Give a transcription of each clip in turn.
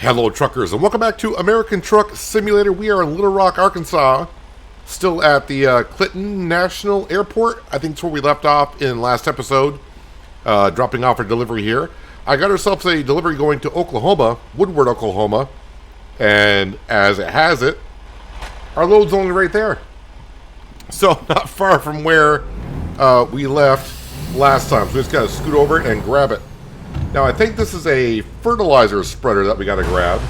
Hello, truckers, and welcome back to American Truck Simulator. We are in Little Rock, Arkansas, still at the Clinton National Airport. I think that's where we left off in last episode, dropping off our delivery here. I got ourselves a delivery going to Oklahoma, Woodward, Oklahoma, and as it has it, our load's only right there. So, not far from where we left last time. So we just got to scoot over and grab it. Now, I think this is a fertilizer spreader that we got to grab.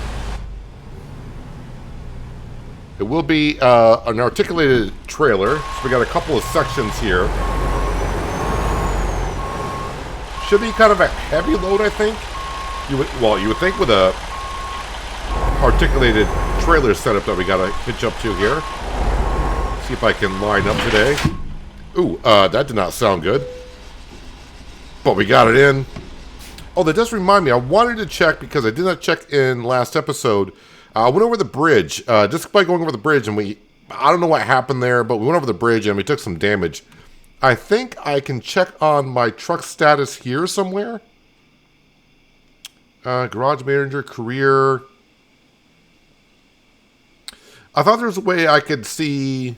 It will be an articulated trailer. So we got a couple of sections here. Should be kind of a heavy load, I think. You would think with a articulated trailer setup that we got to hitch up to here. See if I can line up today. Ooh, that did not sound good. But we got it in. Oh, that does remind me. I wanted to check because I did not check in last episode. I went over the bridge. Just by going over the bridge, and I don't know what happened there, but we went over the bridge and we took some damage. I think I can check on my truck status here somewhere. Garage manager, career. I thought there was a way I could see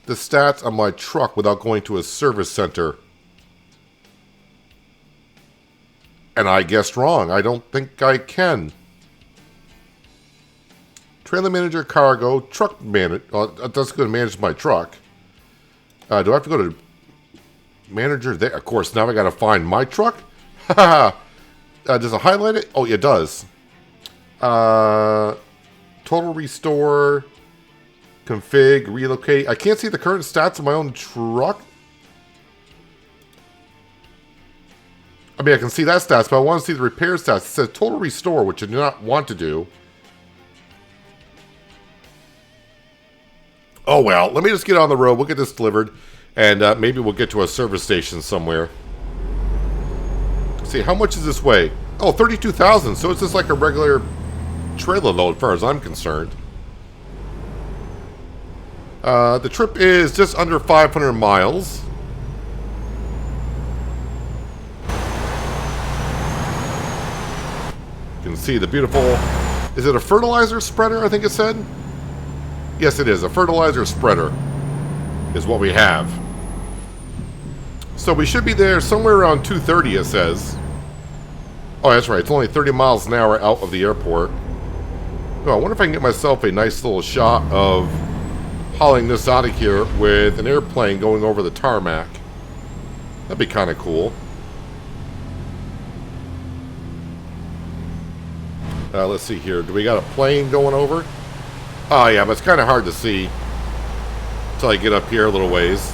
the stats on my truck without going to a service center. And I guessed wrong. I don't think I can. Trailer manager, cargo, truck manager. That's going to manage my truck. Do I have to go to manager there? Of course, now I got to find my truck. Does it highlight it? Oh, it does. Total restore, config, relocate. I can't see the current stats of my own truck. I mean, I can see that stats, but I want to see the repair stats. It says total restore, which I do not want to do. Oh, well. Let me just get on the road. We'll get this delivered, and maybe we'll get to a service station somewhere. Let's see, how much is this weigh? Oh, 32,000. So it's just like a regular trailer load as far as I'm concerned. The trip is just under 500 miles. You can see the beautiful, is it a fertilizer spreader, I think it said? Yes, it is. A fertilizer spreader is what we have. So we should be there somewhere around 2:30, it says. Oh, that's right. It's only 30 miles an hour out of the airport. Oh, I wonder if I can get myself a nice little shot of hauling this out of here with an airplane going over the tarmac. That'd be kind of cool. Let's see here. Do we got a plane going over? Oh, yeah, but it's kind of hard to see until I get up here a little ways.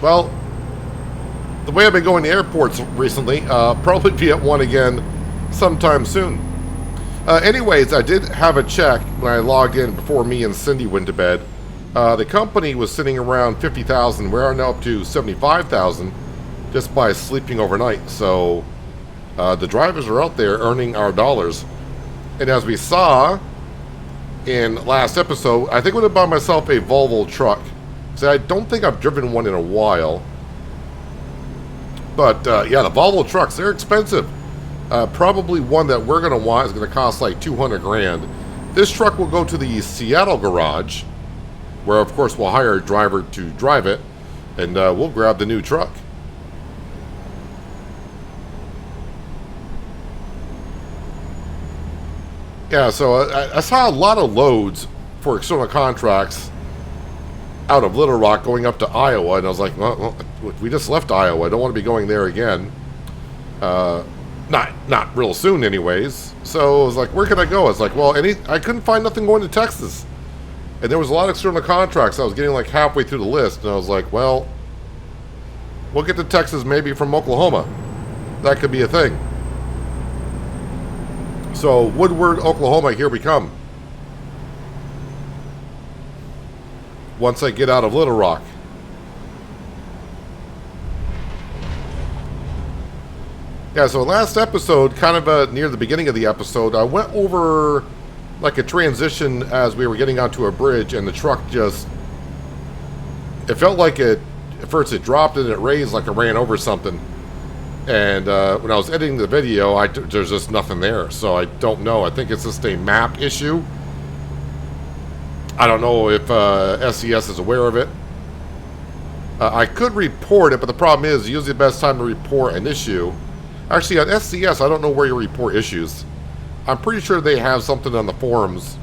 Well, the way I've been going to airports recently, probably be at one again sometime soon. Anyways, I did have a check when I logged in before me and Cindy went to bed. The company was sitting around 50,000. We are now up to 75,000 just by sleeping overnight. So the drivers are out there earning our dollars. And as we saw in last episode, I think I'm going to buy myself a Volvo truck. So I don't think I've driven one in a while. But yeah, the Volvo trucks, they're expensive. Probably one that we're going to want is going to cost like 200 grand. This truck will go to the Seattle garage, where of course we'll hire a driver to drive it, and we'll grab the new truck. Yeah, so I saw a lot of loads for external contracts out of Little Rock going up to Iowa, and I was like, well, we just left Iowa. I don't want to be going there again. Not real soon anyways. So I was like, where can I go? I was like, well, I couldn't find nothing going to Texas. And there was a lot of external contracts. I was getting like halfway through the list, and I was like, well, we'll get to Texas maybe from Oklahoma. That could be a thing. So, Woodward, Oklahoma, here we come. Once I get out of Little Rock. Yeah, so last episode, kind of near the beginning of the episode, I went over like a transition as we were getting onto a bridge, and the truck just, it felt like at first it dropped and it raised like it ran over something. And when I was editing the video, there's just nothing there. So I don't know. I think it's just a map issue. I don't know if SES is aware of it. I could report it, but the problem is usually the best time to report an issue. Actually, on SCS, I don't know where you report issues. I'm pretty sure they have something on the forums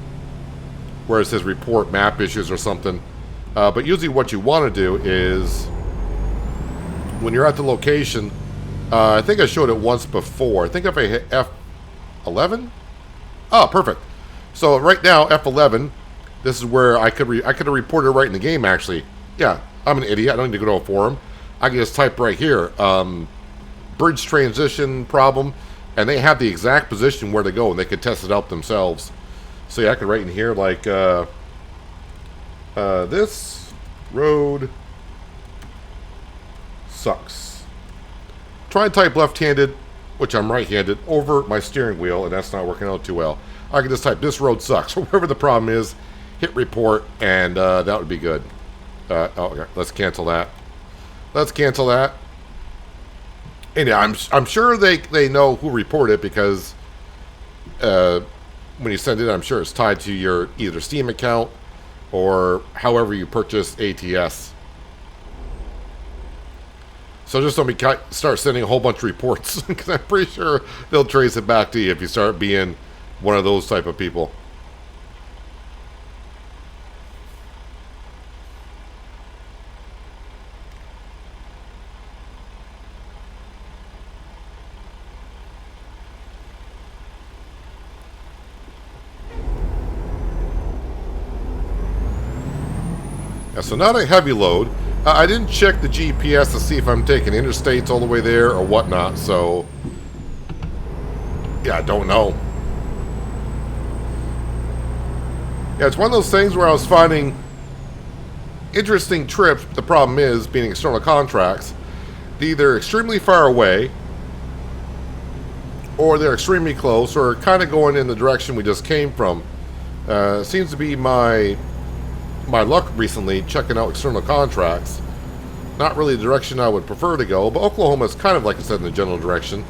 where it says report map issues or something. But usually what you want to do is, when you're at the location, I think I showed it once before. I think if I hit F11? Oh, perfect. So right now, F11, this is where I could have reported right in the game, actually. Yeah, I'm an idiot. I don't need to go to a forum. I can just type right here, bridge transition problem, and they have the exact position where to go, and they could test it out themselves. So yeah, I could write in here like, this road sucks. Try and type left-handed, which I'm right-handed, over my steering wheel, and that's not working out too well. I can just type this road sucks, whatever the problem is, hit report, and that would be good. Okay, let's cancel that. Let's cancel that. And yeah, I'm sure they know who reported it because when you send it, I'm sure it's tied to your either Steam account or however you purchase ATS. So just don't start sending a whole bunch of reports because I'm pretty sure they'll trace it back to you if you start being one of those type of people. Yeah, so not a heavy load. I didn't check the GPS to see if I'm taking interstates all the way there or whatnot, so yeah, I don't know. Yeah, it's one of those things where I was finding interesting trips, but the problem is, being external contracts, they're either extremely far away, or they're extremely close, or kind of going in the direction we just came from. Seems to be my luck recently checking out external contracts. Not really the direction I would prefer to go, but Oklahoma is kind of, like I said, in the general direction.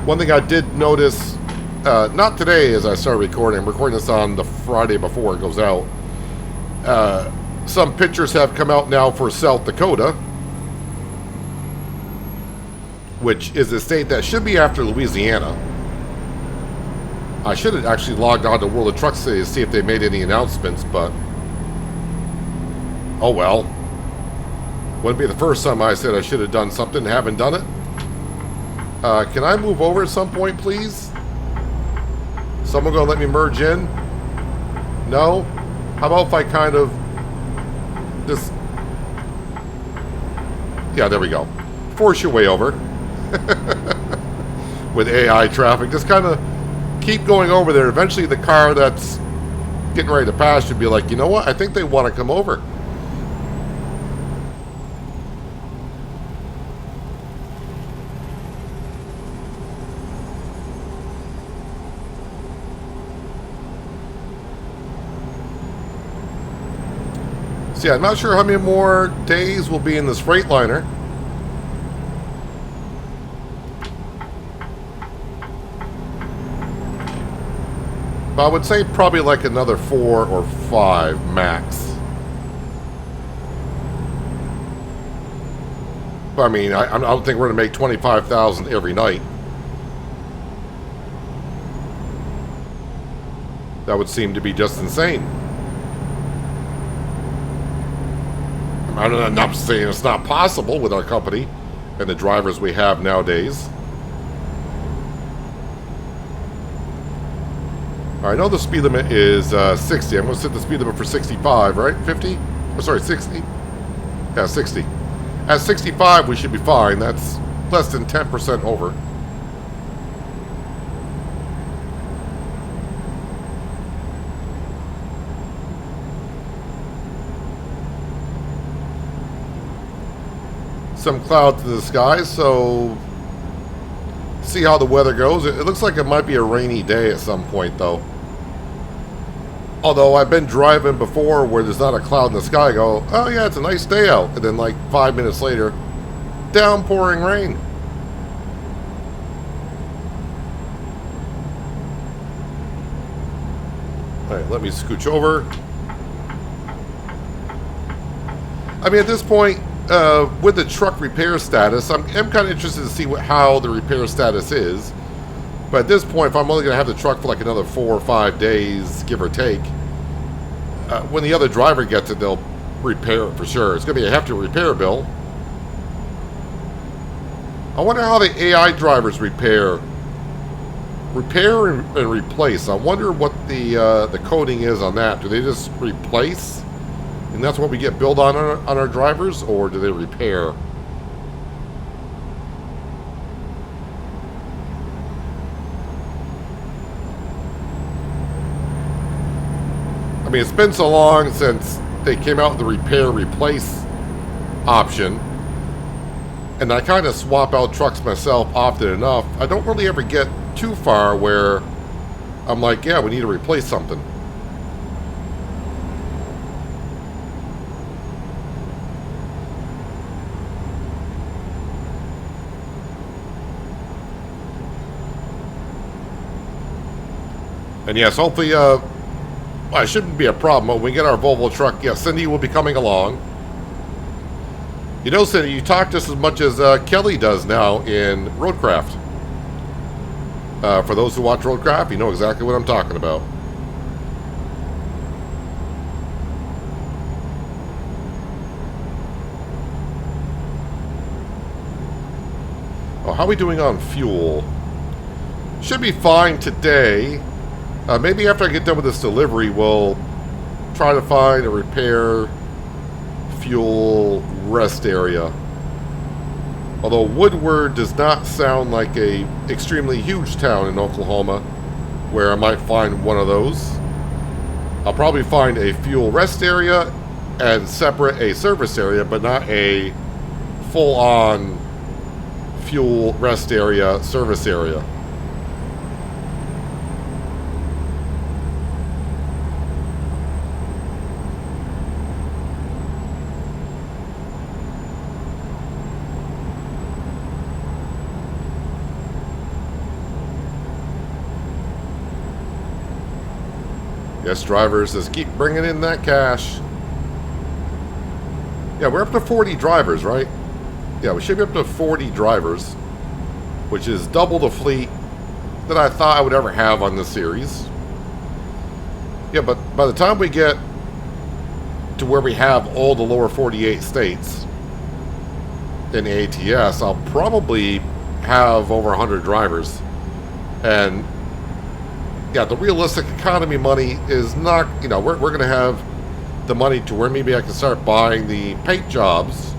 One thing I did notice, not today as I started recording, I'm recording this on the Friday before it goes out. Some pictures have come out now for South Dakota, which is a state that should be after Louisiana. I should have actually logged on to World of Trucks today to see if they made any announcements, but oh well. Wouldn't be the first time I said I should have done something and haven't done it. Can I move over at some point, please? Someone gonna let me merge in? No? How about if I kind of just... Yeah, there we go. Force your way over. With AI traffic, just kind of keep going over there. Eventually the car that's getting ready to pass should be like, you know what, I think they want to come over. See, I'm not sure how many more days we'll be in this Freightliner. But I would say probably like another 4 or 5 max. But I mean, I don't think we're going to make 25,000 every night. That would seem to be just insane. I'm not saying it's not possible with our company and the drivers we have nowadays. I know the speed limit is 60. I'm going to set the speed limit for 65, right? 50? Oh, sorry, 60? Yeah, 60. At 65, we should be fine. That's less than 10% over. Some clouds in the sky, so see how the weather goes. It looks like it might be a rainy day at some point, though. Although I've been driving before where there's not a cloud in the sky, I go, oh yeah, it's a nice day out. And then like 5 minutes later, downpouring rain. Alright, let me scooch over. I mean, at this point, with the truck repair status, I'm kind of interested to see how the repair status is. But at this point, if I'm only going to have the truck for like another 4 or 5 days, give or take, when the other driver gets it, they'll repair it for sure. It's going to be a hefty repair bill. I wonder how the AI drivers repair and replace. I wonder what the coding is on that. Do they just replace, and that's what we get billed on our drivers, or do they repair? I mean, it's been so long since they came out with the repair replace option, and I kind of swap out trucks myself often enough. I don't really ever get too far where I'm like, yeah, we need to replace something. And yes, hopefully, well, it shouldn't be a problem. When we get our Volvo truck, yeah, Cindy will be coming along. You know, Cindy, you talk just as much as Kelly does now in Roadcraft. For those who watch Roadcraft, you know exactly what I'm talking about. Oh, how are we doing on fuel? Should be fine today. Maybe after I get done with this delivery, we'll try to find a repair fuel rest area. Although Woodward does not sound like a extremely huge town in Oklahoma, where I might find one of those. I'll probably find a fuel rest area and separate a service area, but not a full-on fuel rest area, service area. Yes, drivers, just keep bringing in that cash. Yeah, we're up to 40 drivers, right? Yeah, we should be up to 40 drivers, which is double the fleet that I thought I would ever have on this series. Yeah, but by the time we get to where we have all the lower 48 states in ATS, I'll probably have over 100 drivers. And yeah, the realistic economy money is not, you know, we're going to have the money to where maybe I can start buying the paint jobs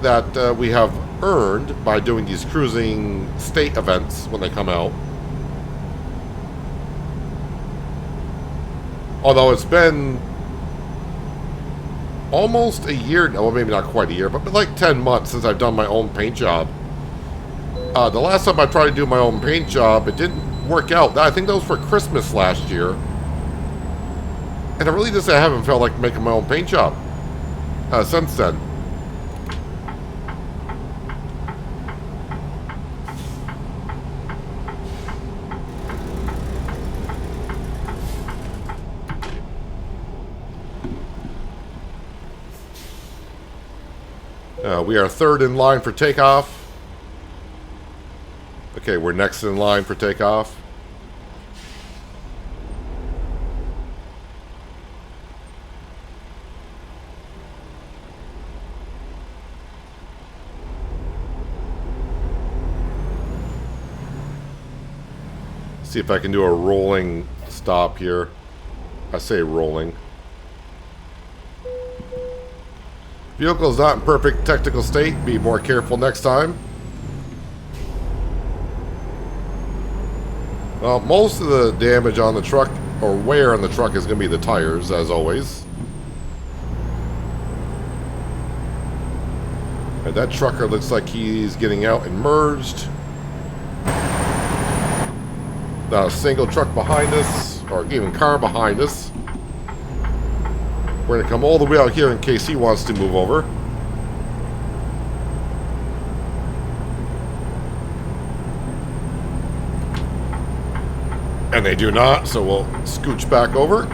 that we have earned by doing these cruising state events when they come out. Although it's been almost a year, well, maybe not quite a year, but like 10 months since I've done my own paint job. The last time I tried to do my own paint job, it didn't work out. I think that was for Christmas last year. And I really just haven't felt like making my own paint job since then. We are third in line for takeoff. Okay, we're next in line for takeoff. See if I can do a rolling stop here. I say rolling. Vehicle is not in perfect technical state. Be more careful next time. Well, most of the damage on the truck, or wear on the truck, is going to be the tires, as always. And that trucker looks like he's getting out and merged. Not a single truck behind us. or even car behind us. We're going to come all the way out here in case he wants to move over. And they do not, so we'll scooch back over.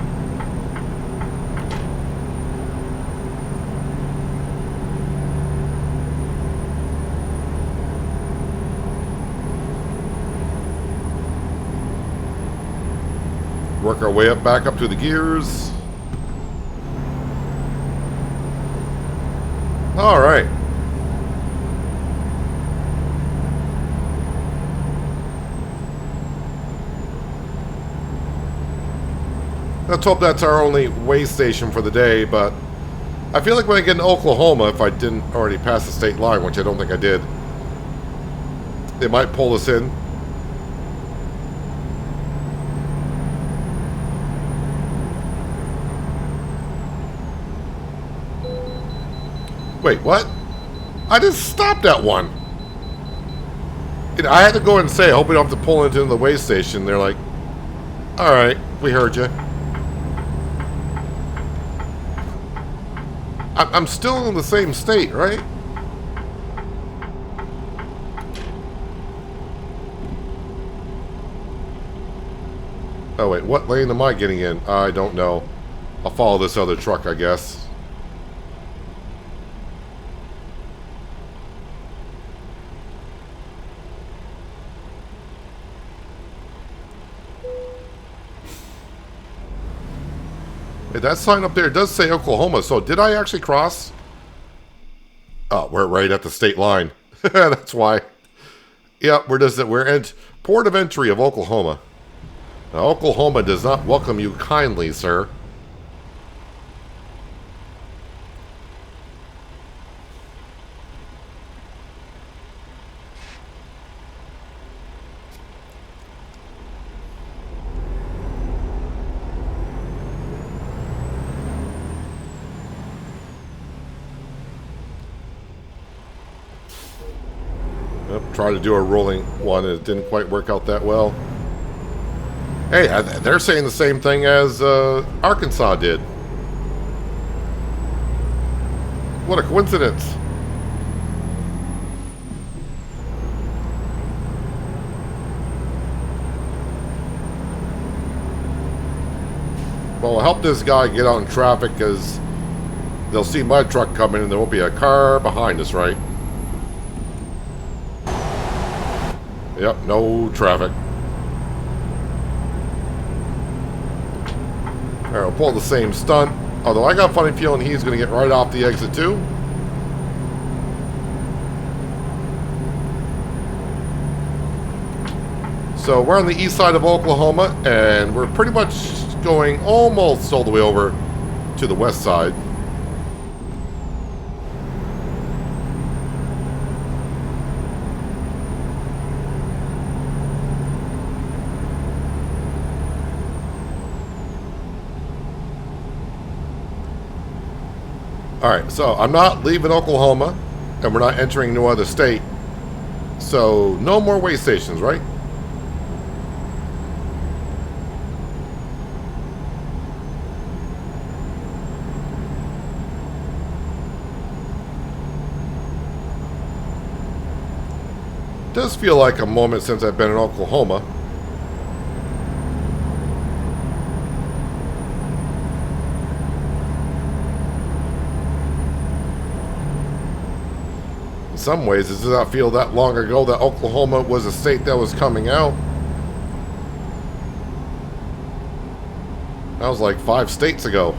Work our way up, back up to the gears. All right. Let's hope that's our only way station for the day, but I feel like when I get in Oklahoma, if I didn't already pass the state line, which I don't think I did, they might pull us in. Wait, what? I just stopped at one. I had to go and say, I hope we don't have to pull into the way station. They're like, all right, we heard you. I'm still in the same state, right? Oh, wait, what lane am I getting in? I don't know. I'll follow this other truck, I guess. That sign up there does say Oklahoma, so did I actually cross? Oh, we're right at the state line. That's why. Yep, we're at port of entry of Oklahoma. Now, Oklahoma does not welcome you kindly, sir. Tried to do a rolling one, and it didn't quite work out that well. Hey, they're saying the same thing as Arkansas did. What a coincidence. Well, we'll help this guy get out in traffic because they'll see my truck coming and there won't be a car behind us, right? Yep, no traffic. Alright, we'll pull the same stunt. Although I got a funny feeling he's going to get right off the exit too. So we're on the east side of Oklahoma, and we're pretty much going almost all the way over to the west side. Alright, so I'm not leaving Oklahoma, and we're not entering no other state. So, no more way stations, right? It does feel like a moment since I've been in Oklahoma. In some ways, it does not feel that long ago that Oklahoma was a state that was coming out. That was like 5 states ago.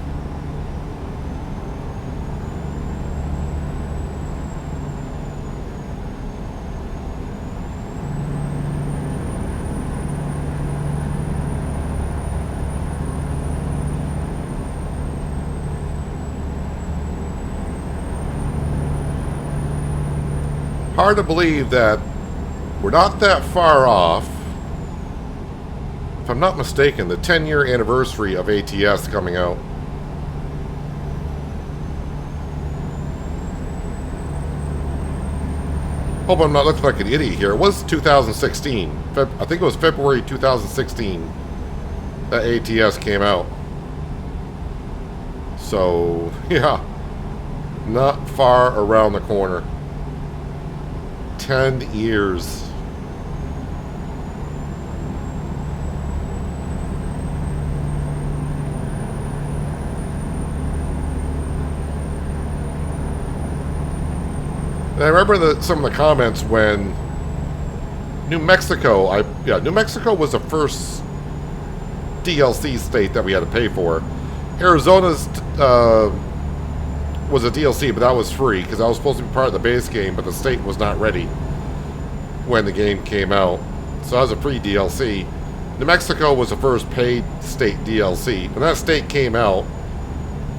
Hard to believe that we're not that far off. If I'm not mistaken, the 10-year anniversary of ATS coming out. Hope I'm not looking like an idiot here. It was 2016. I think it was February 2016. that ATS came out. So, yeah, not far around the corner. 10 years. And I remember some of the comments when New Mexico, New Mexico was the first DLC state that we had to pay for. Arizona's was a DLC, but that was free because that was supposed to be part of the base game, but the state was not ready when the game came out. So that was a free DLC. New Mexico was the first paid state DLC. When that state came out,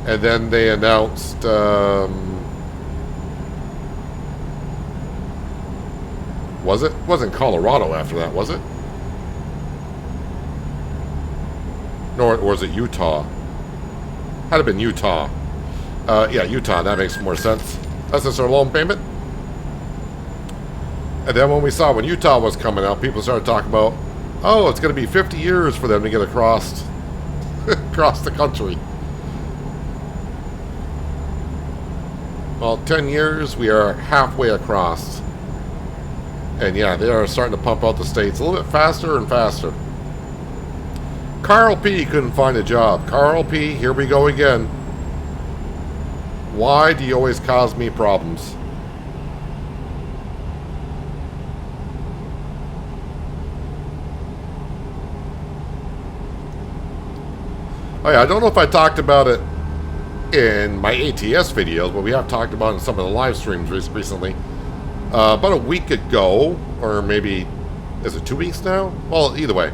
and then they announced wasn't Colorado after that, was it? Or was it Utah? Had to have been Utah. Yeah, Utah, that makes more sense. That's just our loan payment. And then when we saw when Utah was coming out, people started talking about, oh, it's going to be 50 years for them to get across across the country. Well, 10 years, we are halfway across. And yeah, they are starting to pump out the states a little bit faster and faster. Carl P. couldn't find a job. Carl P., here we go again. Why do you always cause me problems? Oh yeah, I don't know if I talked about it in my ATS videos, but we have talked about it in some of the live streams recently. About a week ago, or maybe, is it 2 weeks now? Well, either way.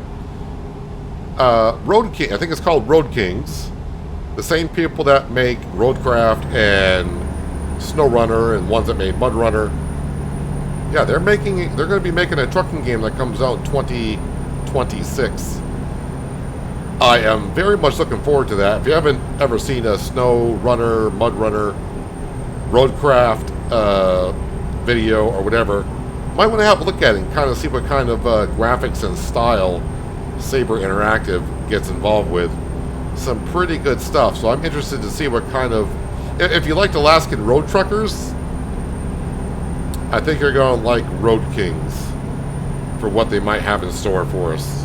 Road King, I think it's called Road Kings. The same people that make Roadcraft and SnowRunner and ones that made MudRunner. Yeah, they're going to be making a trucking game that comes out in 2026. I am very much looking forward to that. If you haven't ever seen a SnowRunner, MudRunner, Roadcraft video or whatever, might want to have a look at it and kind of see what kind of graphics and style Saber Interactive gets involved with. Some pretty good stuff, so I'm interested to see what kind of... If you liked Alaskan Road Truckers, I think you're going to like Road Kings for what they might have in store for us.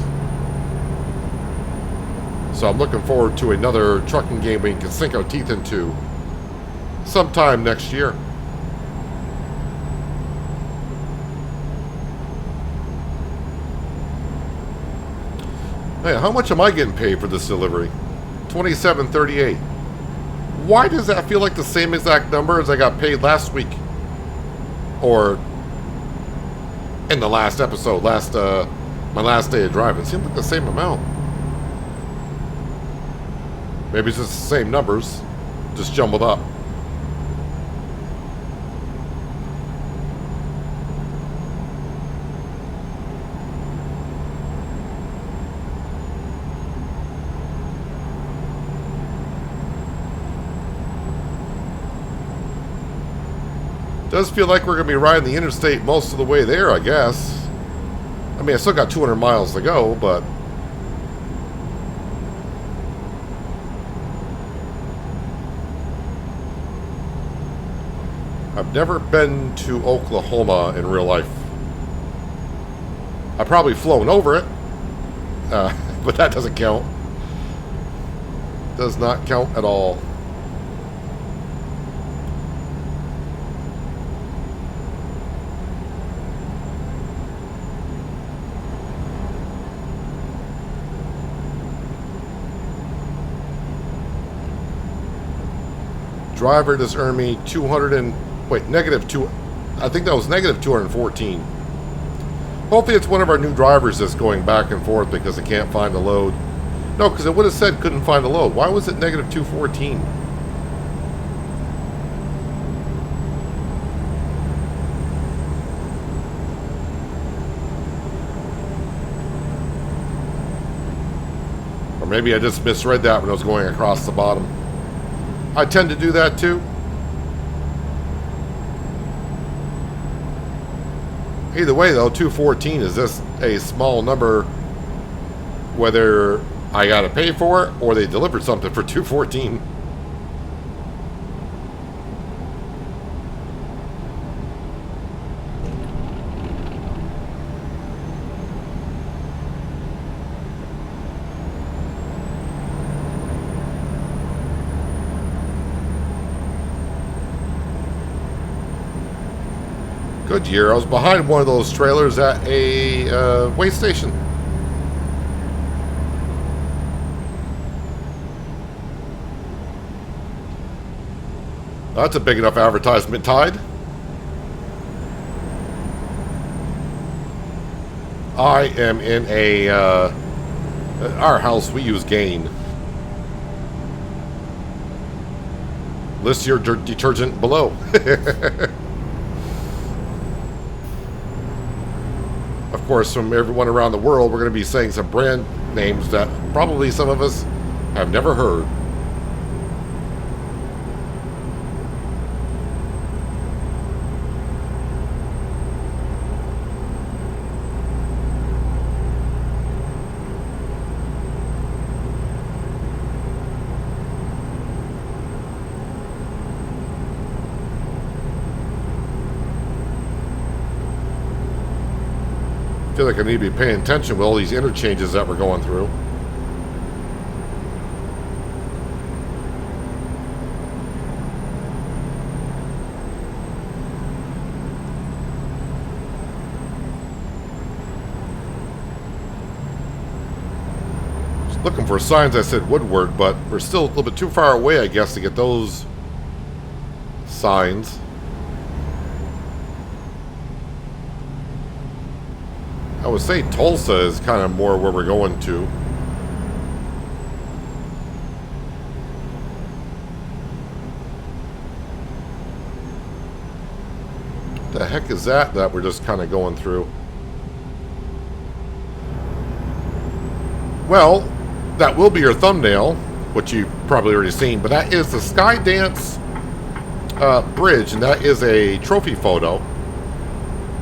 So I'm looking forward to another trucking game we can sink our teeth into sometime next year. Hey, how much am I getting paid for this delivery? $27.38. Why does that feel like the same exact number as I got paid last week? Or in the last episode, my last day of driving. It seemed like the same amount. Maybe it's just the same numbers, just jumbled up. Does feel like we're going to be riding the interstate most of the way there, I guess. I mean, I still got 200 miles to go, but... I've never been to Oklahoma in real life. I've probably flown over it, but that doesn't count. Does not count at all. Driver just earned me negative 2. I think that was negative 214. Hopefully it's one of our new drivers that's going back and forth because they can't find a load. No, because it would have said couldn't find a load. Why was it negative 214? Or maybe I just misread that when I was going across the bottom. I tend to do that too. Either way though, 214 is just a small number, whether I gotta pay for it, or they delivered something for $214. Good year. I was behind one of those trailers at a way station. That's a big enough advertisement, Tide. I am in a, our house, we use Gain. List your detergent below. Of course, from everyone around the world, we're going to be saying some brand names that probably some of us have never heard. I feel like I need to be paying attention with all these interchanges that we're going through. Just looking for signs that said Woodward, but we're still a little bit too far away, I guess, to get those signs. I would say Tulsa is kind of more where we're going to. The heck is that we're just kind of going through? Well, that will be your thumbnail, which you've probably already seen, but that is the Skydance Bridge, and that is a trophy photo.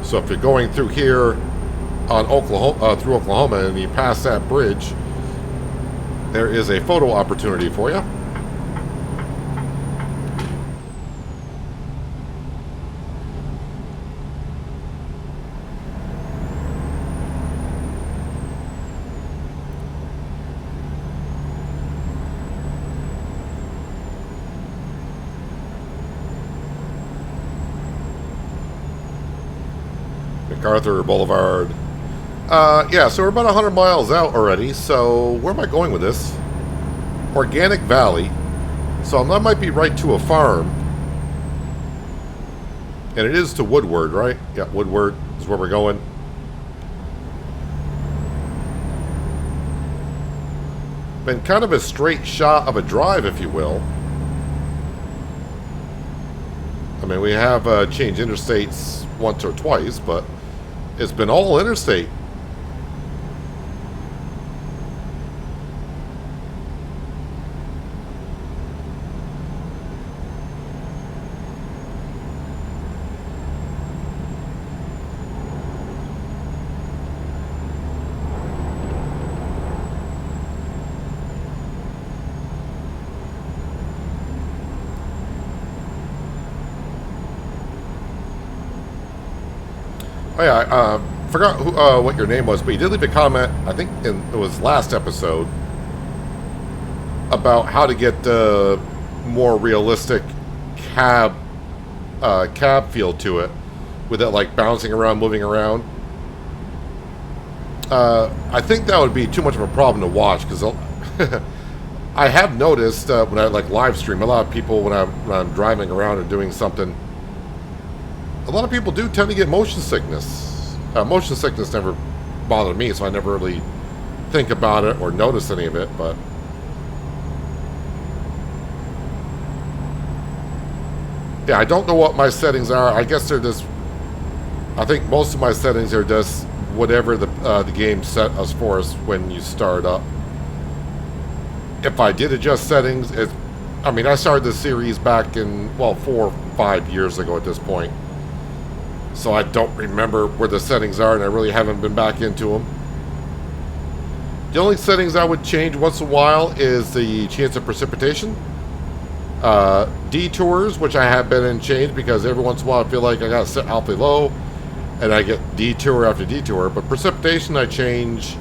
So if you're going through here on Oklahoma, through Oklahoma, and you pass that bridge, there is a photo opportunity for you. MacArthur Boulevard. Yeah, so we're about 100 miles out already, so where am I going with this? Organic Valley. So that might be right to a farm. And it is to Woodward, right? Yeah, Woodward is where we're going. Been kind of a straight shot of a drive, if you will. I mean, we have changed interstates once or twice, but it's been all interstate. Oh yeah, I forgot who, what your name was, but you did leave a comment, I think it was last episode, about how to get more realistic cab feel to it, with it like bouncing around, moving around. I think that would be too much of a problem to watch, because I have noticed when I like live stream, a lot of people when I'm driving around or doing something, a lot of people do tend to get motion sickness. Motion sickness never bothered me, so I never really think about it or notice any of it, but yeah, I don't know what my settings are. I guess they're just, I think most of my settings are just whatever the game set us for us when you start up. If I did adjust settings, I mean, I started this series back in, well, 4 or 5 years ago at this point. So I don't remember where the settings are, and I really haven't been back into them. The only settings I would change once in a while is the chance of precipitation. Detours, which I have been in, change because every once in a while I feel like I got to set awfully low and I get detour after detour. But precipitation I change,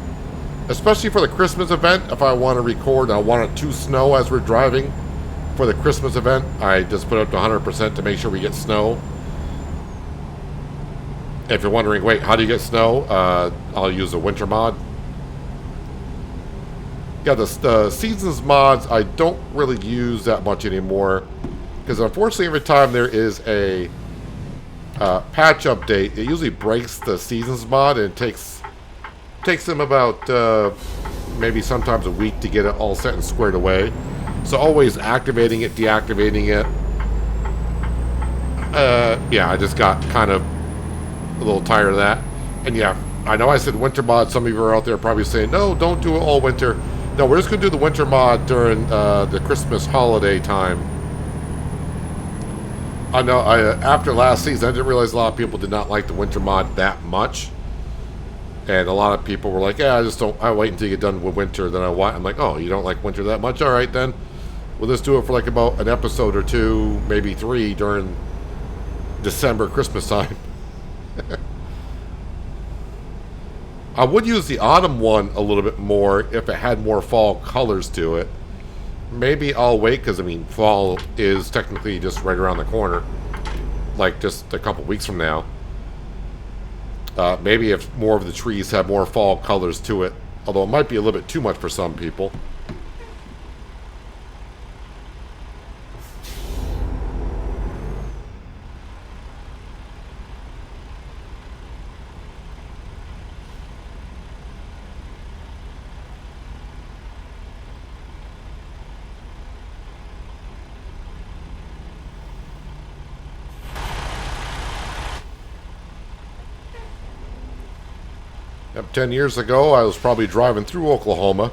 especially for the Christmas event. If I want to record and I want it to snow as we're driving for the Christmas event, I just put it up to 100% to make sure we get snow. If you're wondering, wait, how do you get snow? I'll use a winter mod. Yeah, the seasons mods I don't really use that much anymore because unfortunately every time there is a patch update, it usually breaks the seasons mod and it takes them about maybe sometimes a week to get it all set and squared away. So always activating it, deactivating it. Yeah, I just got kind of a little tired of that. And yeah, I know I said winter mod. Some of you are out there probably saying, no, don't do it all winter. No, we're just going to do the winter mod during the Christmas holiday time. I know after last season, I didn't realize a lot of people did not like the winter mod that much. And a lot of people were like, yeah, I wait until you get done with winter, then I want. I'm like, oh, you don't like winter that much? All right, then. We'll just do it for like about an episode or two, maybe 3 during December, Christmas time. I would use the autumn one a little bit more if it had more fall colors to it. Maybe I'll wait because, I mean, fall is technically just right around the corner. Like just a couple weeks from now. Maybe if more of the trees have more fall colors to it. Although it might be a little bit too much for some people. Yep, 10 years ago, I was probably driving through Oklahoma.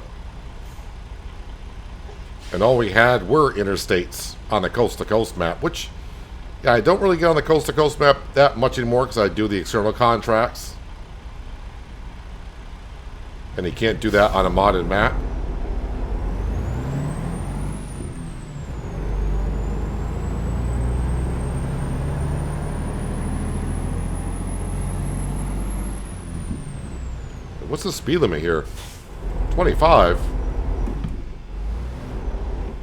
And all we had were interstates on the coast-to-coast map, which, yeah, I don't really get on the coast-to-coast map that much anymore because I do the external contracts. And you can't do that on a modded map. What's the speed limit here? 25.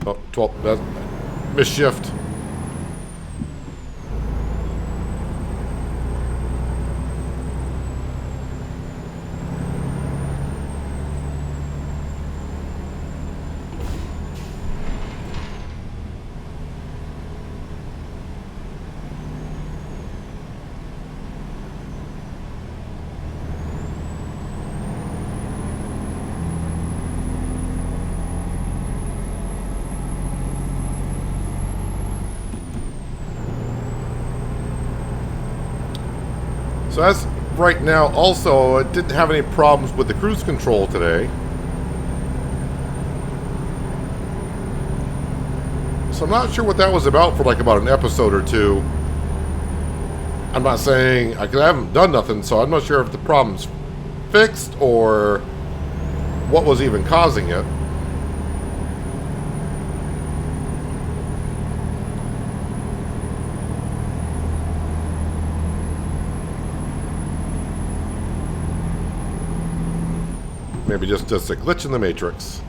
Oh, 12. That's misshift. So as right now, also, it didn't have any problems with the cruise control today. So I'm not sure what that was about for like about an episode or two. I'm not saying, I haven't done nothing, so I'm not sure if the problem's fixed or what was even causing it. Maybe just a glitch in the matrix.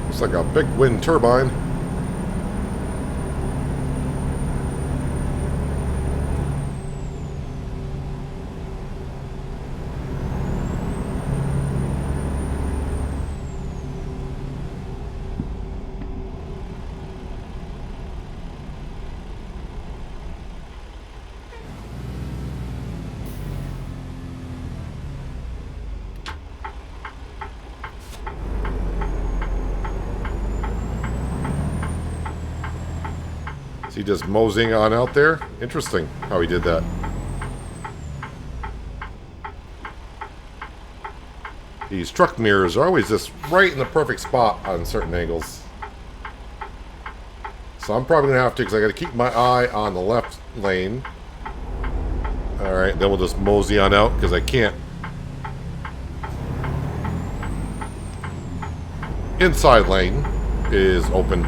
Looks like a big wind turbine. Is he just moseying on out there? Interesting how he did that. These truck mirrors are always just right in the perfect spot on certain angles. So I'm probably going to have to, because I got to keep my eye on the left lane. Alright, then we'll just mosey on out, because I can't. Inside lane is open.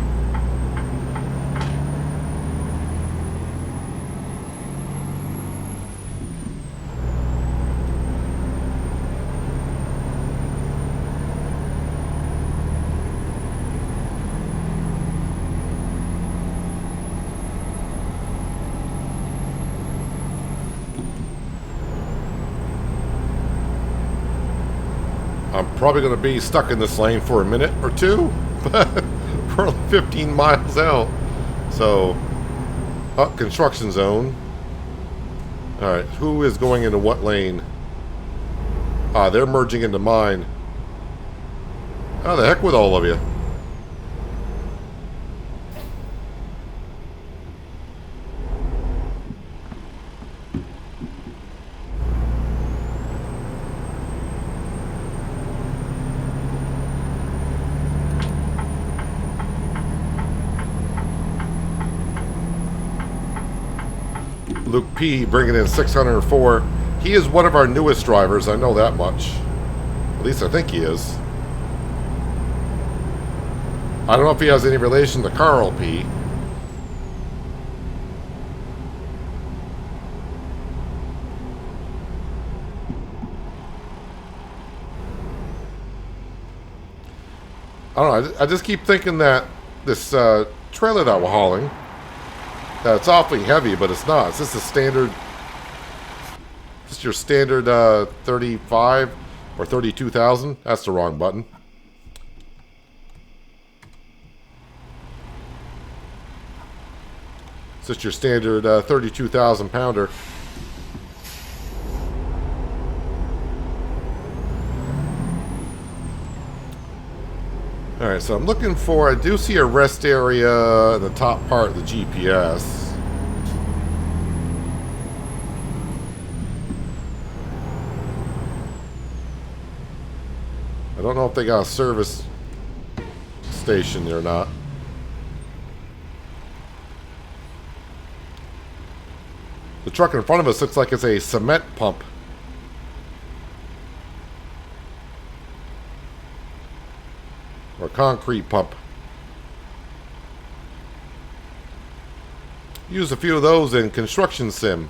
I'm probably going to be stuck in this lane for a minute or two, but we're only 15 miles out. So, construction zone. Alright, who is going into what lane? They're merging into mine. Oh, the heck with all of you. Luke P. bringing in 604. He is one of our newest drivers, I know that much. At least I think he is. I don't know if he has any relation to Carl P. I don't know, I just keep thinking that this trailer that we're hauling, that it's awfully heavy, but it's not. It's just a standard, just your standard 35 or 32,000. That's the wrong button. It's just your standard 32,000 pounder. Alright, so I'm looking for, I do see a rest area in the top part of the GPS. I don't know if they got a service station there or not. The truck in front of us looks like it's a cement pump. Or concrete pump. Use a few of those in construction sim.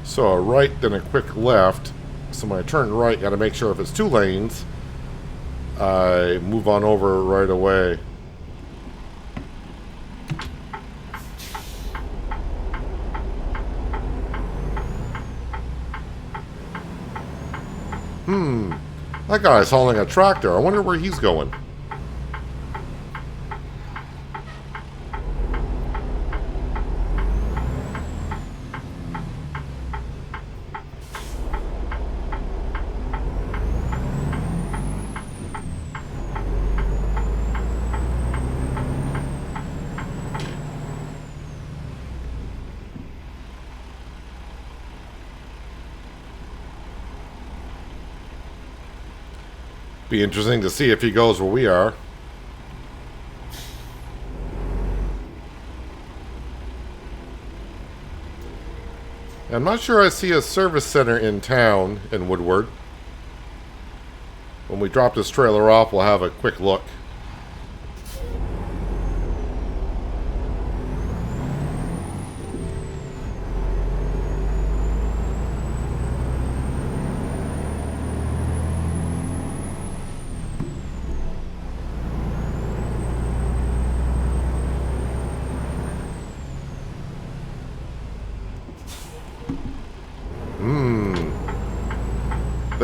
So a right, then a quick left. So when I turn right, got to make sure if it's 2 lanes, I move on over right away. That guy's hauling a tractor. I wonder where he's going. Be interesting to see if he goes where we are. I'm not sure I see a service center in town in Woodward. When we drop this trailer off, we'll have a quick look.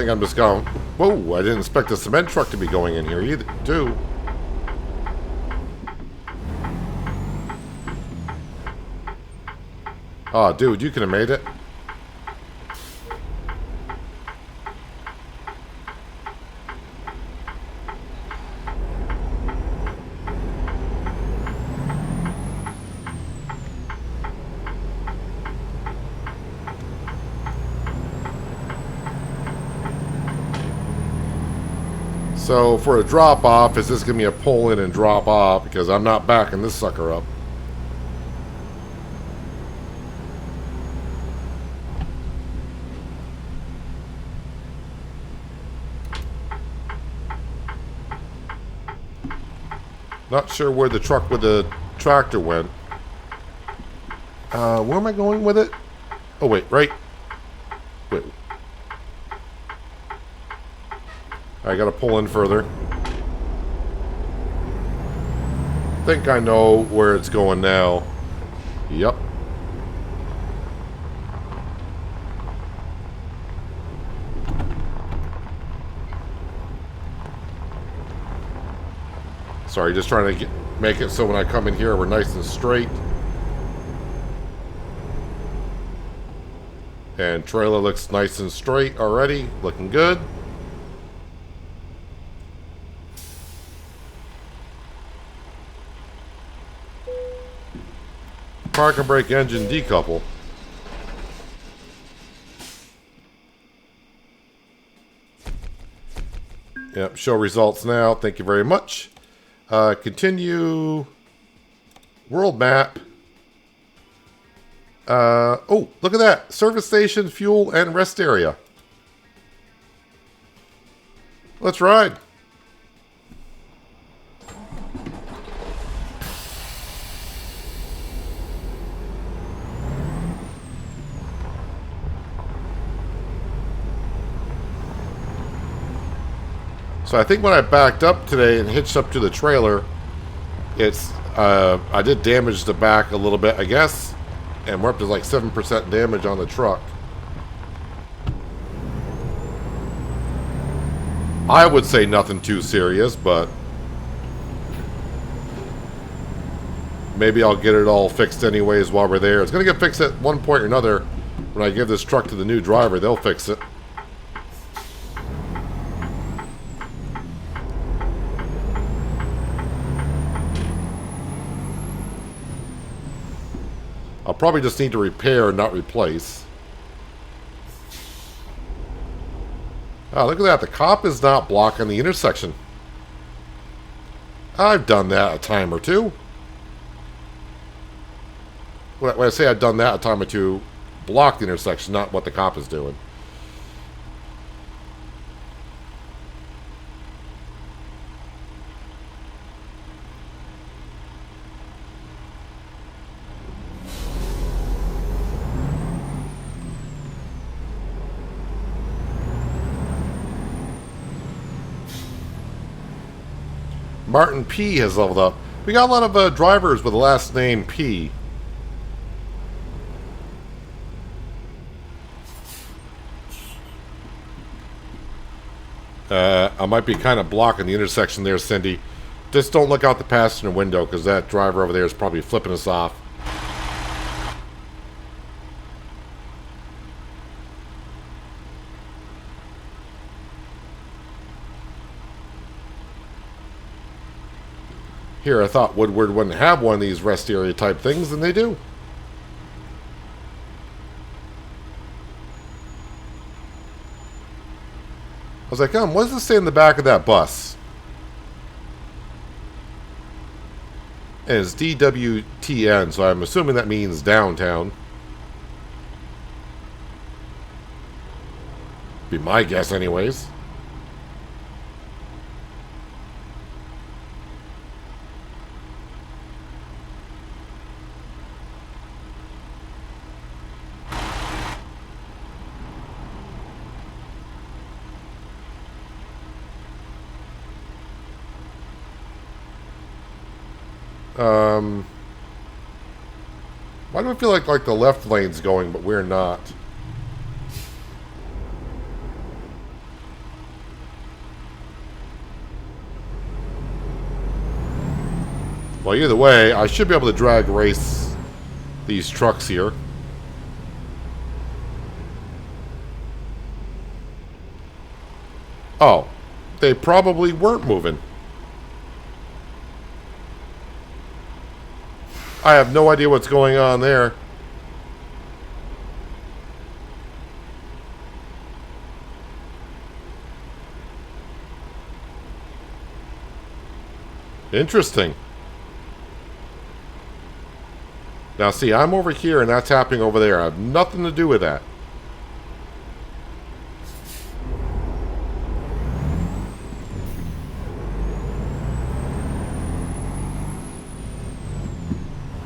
think I'm just going... Whoa, I didn't expect a cement truck to be going in here either, too. Oh, dude, you could have made it. So for a drop off, is this going to be a pull in and drop off? Because I'm not backing this sucker up. Not sure where the truck with the tractor went. Where am I going with it? Oh, wait, right. Wait. I gotta pull in further. Think I know where it's going now. Yep. Sorry, just trying to make it so when I come in here, we're nice and straight. And trailer looks nice and straight already. Looking good. Park and brake engine decouple. Yep, show results now. Thank you very much. Continue. World map. Oh, look at that. Service station, fuel, and rest area. Let's ride. So I think when I backed up today and hitched up to the trailer, it's I did damage the back a little bit, I guess, and we're up to like 7% damage on the truck. I would say nothing too serious, but maybe I'll get it all fixed anyways while we're there. It's going to get fixed at one point or another. When I give this truck to the new driver, they'll fix it. I'll probably just need to repair, not replace. Oh, look at that. The cop is not blocking the intersection. I've done that a time or two. When I say I've done that a time or two, block the intersection, not what the cop is doing. Martin P has leveled up. We got a lot of drivers with the last name P. I might be kind of blocking the intersection there, Cindy. Just don't look out the passenger window, because that driver over there is probably flipping us off. Here, I thought Woodward wouldn't have one of these rest area type things, and they do. I was like, what does this say in the back of that bus? And it's DWTN, so I'm assuming that means downtown. Be my guess anyways. Why do I feel like the left lane's going, but we're not? Well, either way, I should be able to drag race these trucks here. Oh, they probably weren't moving. I have no idea what's going on there. Interesting. Now, see, I'm over here and that's happening over there. I have nothing to do with that.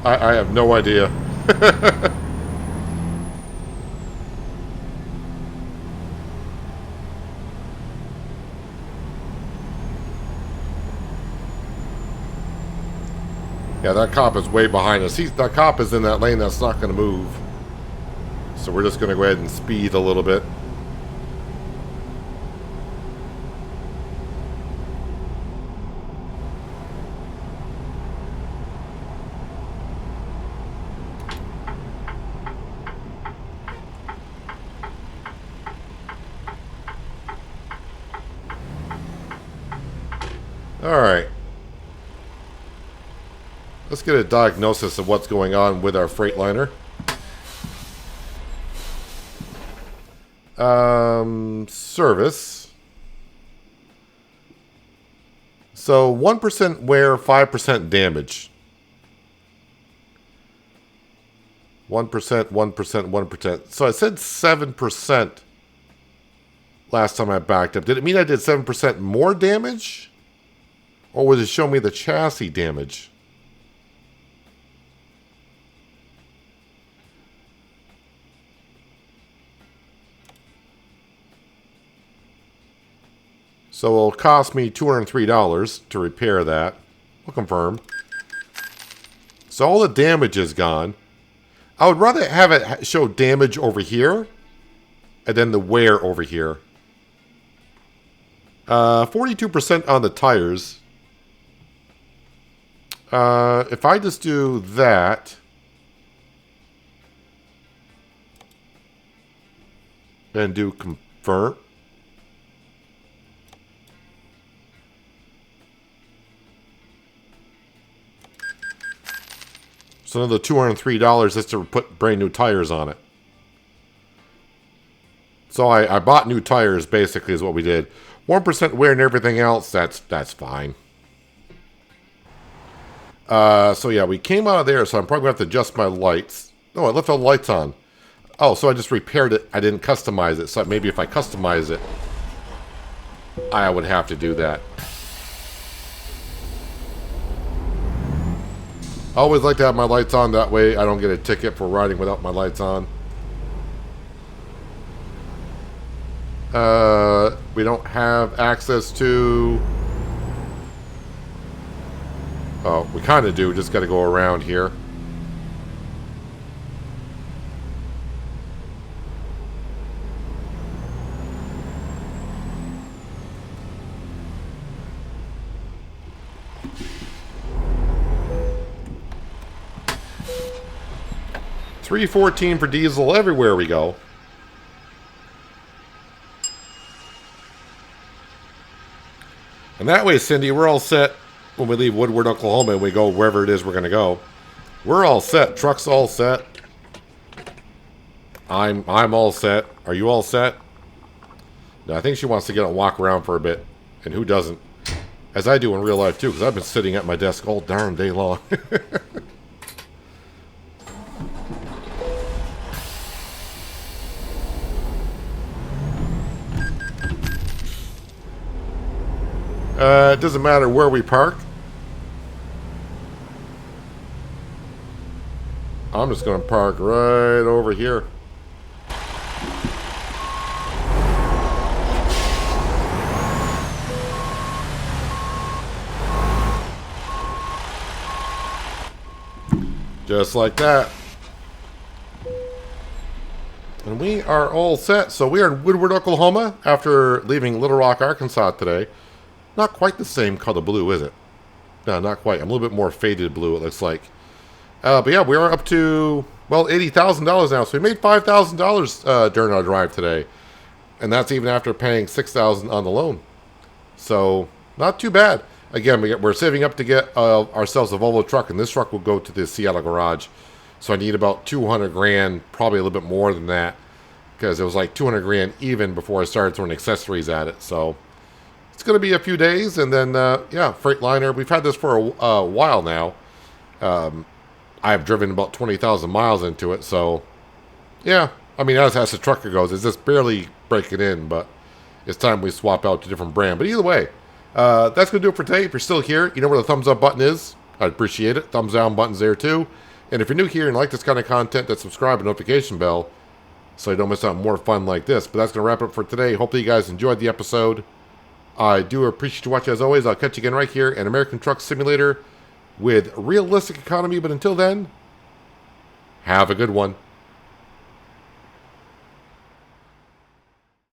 I have no idea. Yeah, that cop is way behind us. That cop is in that lane that's not going to move. So we're just going to go ahead and speed a little bit. Alright. Let's get a diagnosis of what's going on with our Freightliner. Service. So 1% wear, 5% damage. 1%, 1%, 1%. So I said 7% last time I backed up. Did it mean I did 7% more damage? Or was it showing me the chassis damage? So it'll cost me $203 to repair that. We'll confirm. So all the damage is gone. I would rather have it show damage over here and then the wear over here. 42% on the tires. If I just do that and do confirm. So another $203 just to put brand new tires on it. So I bought new tires, basically, is what we did. 1% wear and everything else, that's fine. So yeah, we came out of there, so I'm probably going to have to adjust my lights. No, I left all the lights on. Oh, so I just repaired it. I didn't customize it. So maybe if I customize it, I would have to do that. I always like to have my lights on. That way I don't get a ticket for riding without my lights on. We don't have access to... Oh, we kind of do. Just got to go around here. $3.14 for diesel everywhere we go. And that way, Cindy, we're all set when we leave Woodward, Oklahoma, and we go wherever it is we're going to go. We're all set. Truck's all set. I'm all set. Are you all set? No, I think she wants to get out and walk around for a bit. And who doesn't? As I do in real life, too, because I've been sitting at my desk all darn day long. It doesn't matter where we park. I'm just going to park right over here. Just like that. And we are all set. So we are in Woodward, Oklahoma after leaving Little Rock, Arkansas today. Not quite the same color blue, is it? No, not quite. I'm a little bit more faded blue, it looks like. But yeah, we are up to, well, $80,000 now. So we made $5,000 during our drive today. And that's even after paying $6,000 on the loan. So, not too bad. Again, we're saving up to get ourselves a Volvo truck, and this truck will go to the Seattle garage. So I need about 200 grand, probably a little bit more than that, because it was like 200 grand even before I started throwing accessories at it. So it's going to be a few days, and then, yeah, Freightliner. We've had this for a while now. I've driven about 20,000 miles into it, so yeah. I mean, as the trucker goes, it's just barely breaking in, but it's time we swap out to a different brand. But either way, that's going to do it for today. If you're still here, you know where the thumbs up button is. I'd appreciate it. Thumbs down button's there too. And if you're new here and like this kind of content, then subscribe and notification bell so you don't miss out on more fun like this. But that's going to wrap it up for today. Hopefully you guys enjoyed the episode. I do appreciate you watching as always. I'll catch you again right here in American Truck Simulator with realistic economy. But until then, have a good one.